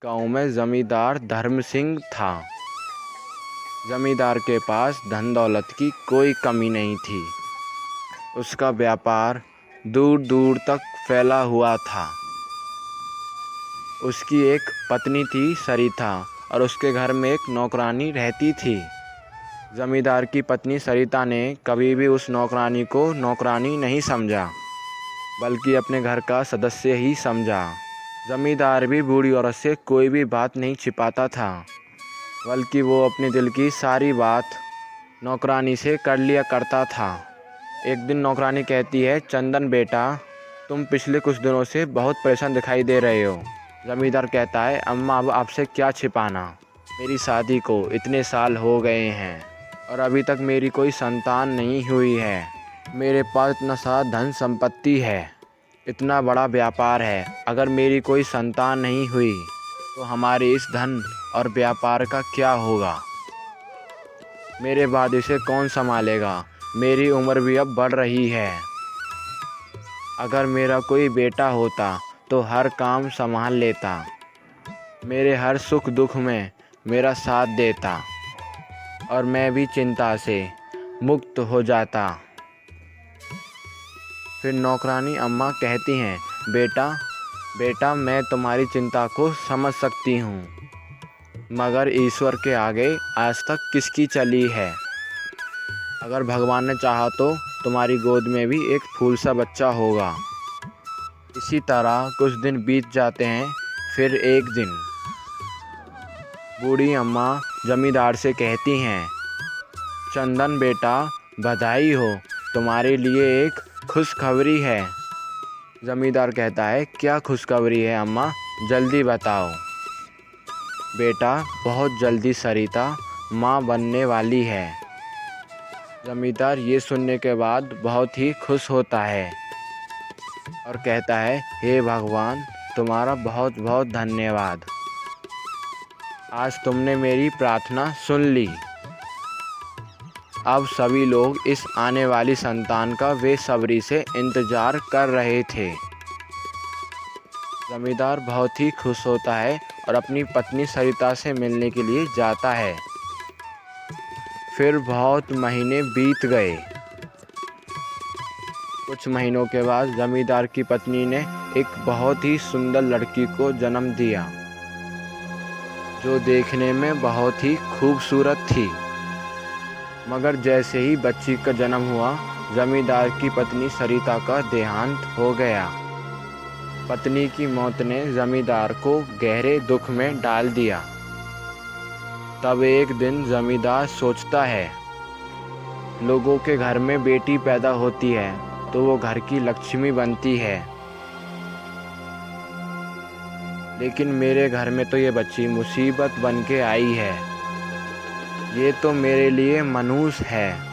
गांव में जमींदार धर्म सिंह था। जमींदार के पास धन दौलत की कोई कमी नहीं थी। उसका व्यापार दूर दूर तक फैला हुआ था। उसकी एक पत्नी थी सरिता और उसके घर में एक नौकरानी रहती थी। जमींदार की पत्नी सरिता ने कभी भी उस नौकरानी को नौकरानी नहीं समझा, बल्कि अपने घर का सदस्य ही समझा। जमींदार भी बूढ़ी औरत से कोई भी बात नहीं छिपाता था, बल्कि वो अपने दिल की सारी बात नौकरानी से कर लिया करता था। एक दिन नौकरानी कहती है, चंदन बेटा, तुम पिछले कुछ दिनों से बहुत परेशान दिखाई दे रहे हो। जमींदार कहता है, अम्मा अब आपसे क्या छिपाना, मेरी शादी को इतने साल हो गए हैं और अभी तक मेरी कोई संतान नहीं हुई है। मेरे पास इतना सारा धन संपत्ति है, इतना बड़ा व्यापार है, अगर मेरी कोई संतान नहीं हुई तो हमारे इस धन और व्यापार का क्या होगा? मेरे बाद इसे कौन संभालेगा? मेरी उम्र भी अब बढ़ रही है। अगर मेरा कोई बेटा होता तो हर काम संभाल लेता, मेरे हर सुख दुख में मेरा साथ देता और मैं भी चिंता से मुक्त हो जाता। फिर नौकरानी अम्मा कहती हैं, बेटा मैं तुम्हारी चिंता को समझ सकती हूँ, मगर ईश्वर के आगे आज तक किसकी चली है। अगर भगवान ने चाहा तो तुम्हारी गोद में भी एक फूल सा बच्चा होगा। इसी तरह कुछ दिन बीत जाते हैं। फिर एक दिन बूढ़ी अम्मा जमींदार से कहती हैं, चंदन बेटा, बधाई हो, तुम्हारे लिए एक खुशखबरी है। जमींदार कहता है, क्या खुशखबरी है अम्मा, जल्दी बताओ। बेटा, बहुत जल्दी सरिता माँ बनने वाली है। जमींदार ये सुनने के बाद बहुत ही खुश होता है और कहता है, हे भगवान, तुम्हारा बहुत बहुत धन्यवाद। आज तुमने मेरी प्रार्थना सुन ली। अब सभी लोग इस आने वाली संतान का बेसब्री से इंतज़ार कर रहे थे। जमींदार बहुत ही खुश होता है और अपनी पत्नी सरिता से मिलने के लिए जाता है। फिर बहुत महीने बीत गए। कुछ महीनों के बाद जमींदार की पत्नी ने एक बहुत ही सुंदर लड़की को जन्म दिया, जो देखने में बहुत ही खूबसूरत थी। मगर जैसे ही बच्ची का जन्म हुआ, जमींदार की पत्नी सरिता का देहांत हो गया। पत्नी की मौत ने जमींदार को गहरे दुख में डाल दिया। तब एक दिन जमींदार सोचता है, लोगों के घर में बेटी पैदा होती है तो वो घर की लक्ष्मी बनती है, लेकिन मेरे घर में तो ये बच्ची मुसीबत बन के आई है। ये तो मेरे लिए मनहूस है।